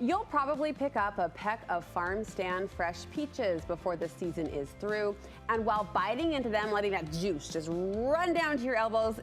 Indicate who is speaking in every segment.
Speaker 1: You'll probably pick up a peck of farm stand fresh peaches before the season is through. And while biting into them, letting that juice just run down to your elbows,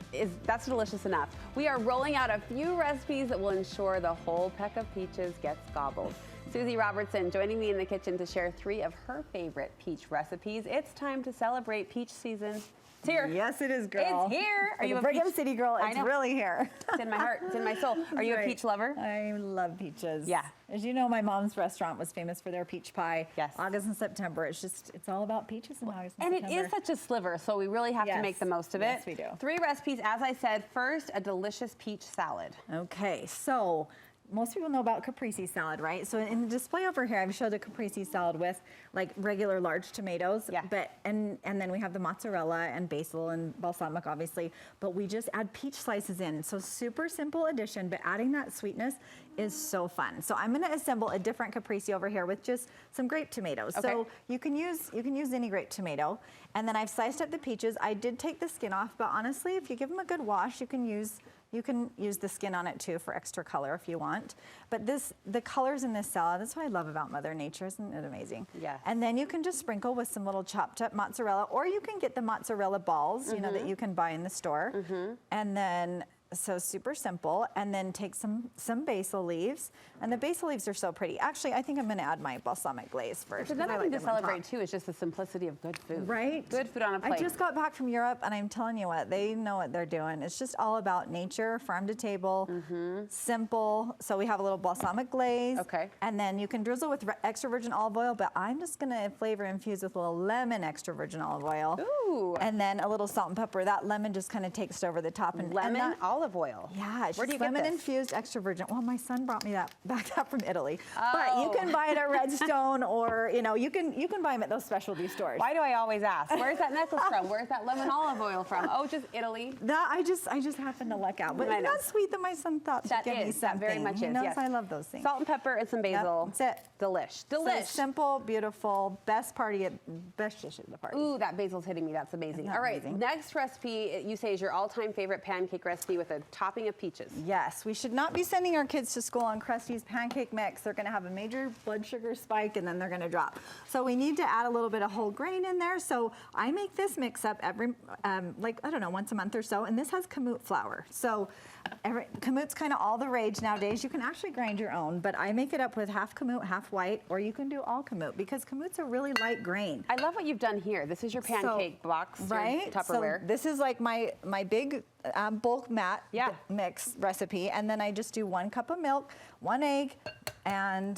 Speaker 1: that's delicious enough. We are rolling out a few recipes that will ensure the whole peck of peaches gets gobbled. Suzy Robertson joining me in the kitchen to share 3 of her favorite peach recipes. It's time to celebrate peach season. It's here.
Speaker 2: Yes, it is, girl.
Speaker 1: It's here.
Speaker 2: Are you a Brigham City girl? It's really here.
Speaker 1: It's in my heart. It's in my soul. Are you a peach lover?
Speaker 2: I love peaches.
Speaker 1: Yeah.
Speaker 2: As you know, my mom's restaurant was famous for their peach pie.
Speaker 1: Yes.
Speaker 2: August and September. It's all about peaches in August and September.
Speaker 1: And it is such a sliver, so we really have to make the most of it.
Speaker 2: Yes, we do.
Speaker 1: 3 recipes, as I said. First, a delicious peach salad.
Speaker 2: Okay, so most people know about caprese salad, right? So in the display over here, I've showed a caprese salad with like regular large tomatoes, and then we have the mozzarella and basil and balsamic, obviously, but we just add peach slices in. So super simple addition, but adding that sweetness is so fun. So I'm gonna assemble a different caprese over here with just some grape tomatoes. Okay. So you can use any grape tomato, and then I've sliced up the peaches. I did take the skin off, but honestly, if you give them a good wash, you can use the skin on it too for extra color if you want. But the colors in this salad, that's what I love about Mother Nature, isn't it amazing?
Speaker 1: Yeah.
Speaker 2: And then you can just sprinkle with some little chopped up mozzarella, or you can get the mozzarella balls, you know, that you can buy in the store. And then, so super simple, and then take some basil leaves, and the basil leaves are so pretty. Actually, I think I'm gonna add my balsamic glaze first.
Speaker 1: Because another thing to celebrate too is just the simplicity of good food.
Speaker 2: Right?
Speaker 1: Good food on a plate.
Speaker 2: I just got back from Europe, and I'm telling you what, they know what they're doing. It's just all about nature, farm to table, simple. So we have a little balsamic glaze.
Speaker 1: Okay.
Speaker 2: And then you can drizzle with extra virgin olive oil, but I'm just gonna flavor infuse with a little lemon extra virgin olive oil.
Speaker 1: Ooh.
Speaker 2: And then a little salt and pepper. That lemon just kind of takes it over the top. And
Speaker 1: lemon olive oil.
Speaker 2: Yeah, it's
Speaker 1: Where do you
Speaker 2: lemon
Speaker 1: get this?
Speaker 2: infused extra virgin. Well, my son brought me that back up from Italy. But you can buy it at Redstone, or you can buy them at those specialty stores.
Speaker 1: Why do I always ask? Where's that necklace from? Where's that lemon olive oil from? Oh, just Italy.
Speaker 2: That I just happened to luck out. But isn't that sweet that my son thought to give me something?
Speaker 1: That very much
Speaker 2: he
Speaker 1: is.
Speaker 2: knows
Speaker 1: Yes.
Speaker 2: I love those things.
Speaker 1: Salt and pepper and some basil.
Speaker 2: Yep, that's it.
Speaker 1: Delish.
Speaker 2: So simple, beautiful, best dish at the party.
Speaker 1: Ooh, that basil's hitting me. That's amazing. All right, next recipe you say is your all-time favorite pancake recipe with a topping of peaches.
Speaker 2: Yes, we should not be sending our kids to school on Krusty's pancake mix. They're going to have a major blood sugar spike, and then they're going to drop. So we need to add a little bit of whole grain in there. So I make this mix up every, like, I don't know, once a month or so, and this has kamut flour. So kamut's kind of all the rage nowadays. You can actually grind your own, but I make it up with half kamut, half white, or you can do all kamut because kamut's a really light grain.
Speaker 1: I love what you've done here. This is your pancake box,
Speaker 2: right?
Speaker 1: Tupperware.
Speaker 2: So this is like my big bulk mat mix recipe, and then I just do 1 cup of milk, 1 egg, and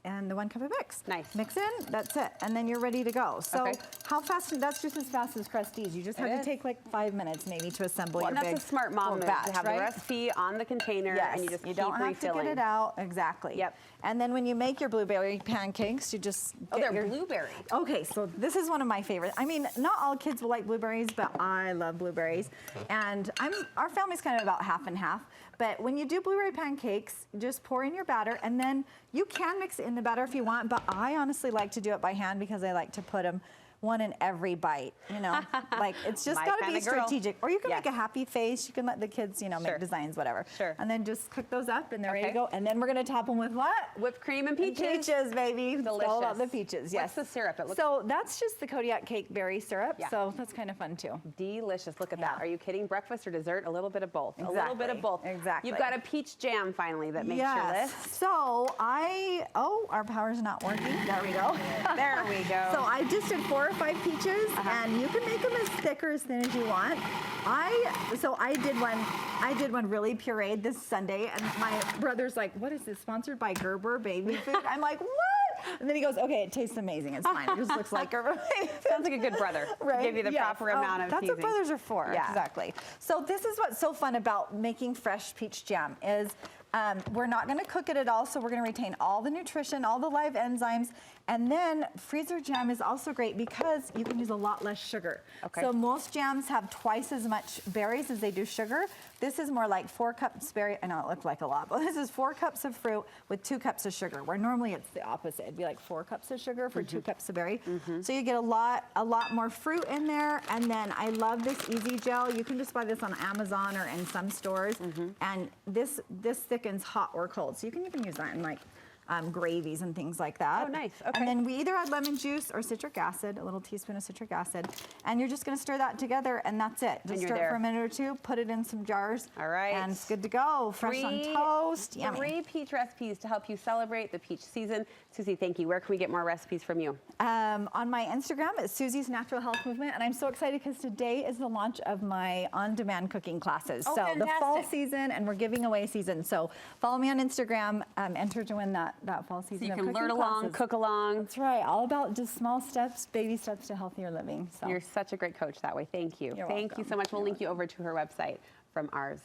Speaker 2: the 1 cup of mix.
Speaker 1: Nice.
Speaker 2: Mix in, that's it, and then you're ready to go. So how fast? That's just as fast as Krusty's. You just have to take like 5 minutes maybe to assemble your big
Speaker 1: that's a smart mom move,
Speaker 2: batch,
Speaker 1: to have the recipe on the container, and you just keep
Speaker 2: don't have
Speaker 1: refilling.
Speaker 2: to get it out. Exactly.
Speaker 1: Yep.
Speaker 2: And then when you make your bluebery pancakes, you just get
Speaker 1: they're blueberry.
Speaker 2: Okay, so this is one of my favorites. I mean, not all kids will like blueberries, but I love blueberries. And our family's kind of about half and half. But when you do blueberry pancakes, just pour in your batter, and then you can mix it in the batter if you want, but I honestly like to do it by hand because I like to put them 1 in every bite, you know, like it's just got to be strategic. Or you can make a happy face. You can let the kids, you know, make designs, whatever.
Speaker 1: Sure.
Speaker 2: And then just cook those up, and they're ready to go. And then we're going to top them with what?
Speaker 1: Whipped cream and peaches.
Speaker 2: Peaches, baby.
Speaker 1: Delicious.
Speaker 2: It's all about the peaches. Yes.
Speaker 1: What's the syrup?
Speaker 2: So that's just the Kodiak cake berry syrup. Yeah. So that's kind of fun too.
Speaker 1: Our Look at that. Are you kidding? Breakfast or dessert? A little bit of both.
Speaker 2: Exactly.
Speaker 1: A little bit of both.
Speaker 2: Exactly.
Speaker 1: You've got a peach jam finally that makes your list.
Speaker 2: So our power's not working. There we go.
Speaker 1: There we go.
Speaker 2: So I just did 4 or 5 peaches, and you can make them as thick or as thin as you want. I did one really pureed this Sunday, and my brother's like, "What is this? Sponsored by Gerber baby food?" I'm like, "What?" And then he goes, "Okay, it tastes amazing. It's fine. It just looks like Gerber baby food."
Speaker 1: Sounds like a good brother.
Speaker 2: Right?
Speaker 1: Give you the proper amount of
Speaker 2: That's
Speaker 1: teasing.
Speaker 2: what brothers are for.
Speaker 1: Yeah.
Speaker 2: Exactly. So this is what's so fun about making fresh peach jam is we're not going to cook it at all, so we're going to retain all the nutrition, all the live enzymes, and then freezer jam is also great because you can use a lot less sugar.
Speaker 1: Okay.
Speaker 2: So most jams have twice as much berries as they do sugar. This is more like 4 cups berry. I know it looked like a lot, but this is 4 cups of fruit with 2 cups of sugar, where normally it's the opposite. It'd be like 4 cups of sugar for 2 cups of berry. So you get a lot more fruit in there, and then I love this easy gel. You can just buy this on Amazon or in some stores, and this thick thickens hot or cold. So you can even use that in like gravies and things like that.
Speaker 1: Oh, nice. Okay.
Speaker 2: And then we either add lemon juice or citric acid, a little teaspoon of citric acid, and you're just going to stir that together, and that's it. Just stir it for a minute or two, put it in some jars.
Speaker 1: All right.
Speaker 2: And it's good to go. Fresh on toast. Yummy.
Speaker 1: 3 peach recipes to help you celebrate the peach season. Suzy, thank you. Where can we get more recipes from you?
Speaker 2: On my Instagram, it's Suzy's Natural Health Movement, and I'm so excited because today is the launch of my on-demand cooking classes.
Speaker 1: Oh,
Speaker 2: so
Speaker 1: fantastic.
Speaker 2: the fall season, and we're giving away season. So follow me on Instagram, enter to win that fall season.
Speaker 1: So you
Speaker 2: of
Speaker 1: can
Speaker 2: cooking
Speaker 1: learn along,
Speaker 2: classes.
Speaker 1: cook along.
Speaker 2: That's right. All about just small steps, baby steps to healthier living. So
Speaker 1: You're such a great coach that way. Thank you.
Speaker 2: You're
Speaker 1: Thank you
Speaker 2: welcome.
Speaker 1: so much. We'll link you over to her website from ours.